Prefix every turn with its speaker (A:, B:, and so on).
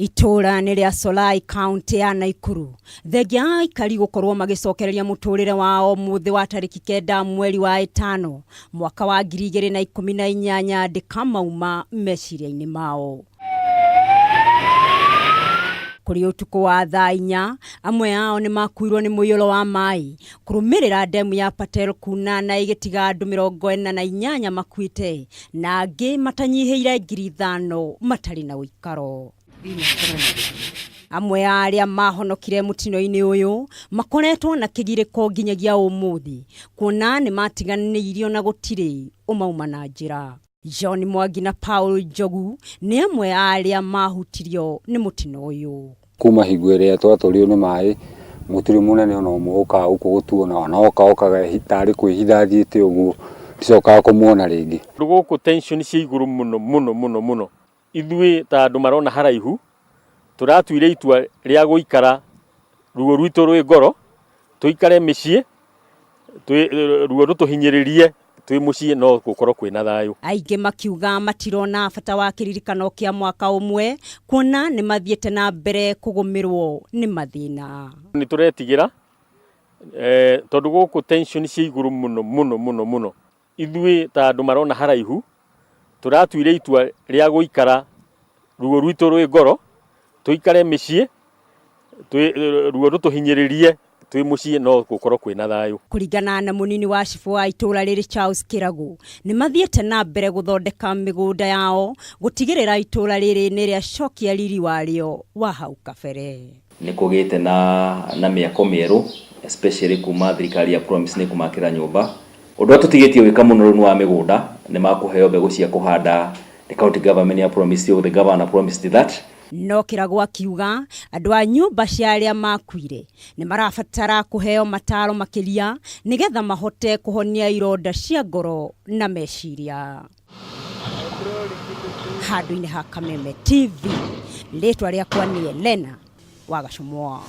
A: Itura-ini ria Solai county ya Naikuru thegia Aikari gukorwo magicokereria muturire wao muthi wa tariki 9 mweri wa 5 mwaka wa 2018 ndikamauma meciria-ini mao. Kuri utuku wa thaa 4 amwe ao ni makuirwo ni muyolo wa mai kurumirira ndemu ya Patel kuona igitiga andu 48 makuite na angi matanyihiire 5,000 matari na uikaro. Amwe aria mahonokire mutino-ini uyu makoretwo na Kigiriko nginyagia umuthi kuona ni matiganirio na gutiri umauma na njira. John Mwagi na Paul Jogu ni amwe aria mahutirio ni mutino uyu.
B: Kuma higwere twatorio ni mai mutiri munene ono muka ukugutuona ona okaga hitari kwihithathiite uguo ndicoka kumuona ringi.
C: Guku tension cia iguru muno ithui ta andu marona haraihu turatuire itua ria guikara ruo rwitu rwi ngoro tuikare micii ruo rutuhinyiririe twi mucii no gukorwo kwina thayu.
A: Aingi makiuga matirona bata wa kiririkano kia mwaka umwe kuona nimathiite na mbere kugumirwo ni mathina.
C: Ni turetigira tondu guku tension cia iguru muno ithui ta andu marona haraihu turatuire itua ria guikara ruo rwitu rwi ngoro tuikare micii ruo rutuhinyiririe twi mucii no gukorwo kwina thayu.
A: Kuringana na munini wa cifu wa itura riri Charles Kiragu nimathiite na mbere guthondeka migunda yao gutigirira itura riri ni ria cokia riri wario wa hau kabere.
D: Ni kugite na miako mieru especially kuuma thirikari ya promise ni kumakira nyumba undu tutigitie wika muno wa migunda ni makuheo mbegu cia kuhanda. The county government ya promise you, the governor promised that.
A: No Kiragu akiuga andu a nyumba cia aria makuire ni marabatara kuheo mataro makiria nigetha mahote kuhonia ironda cia ngoro na meciria. Handu-ini ha Kameme TV, ritwa riakwa ni Elena wa Gachomo.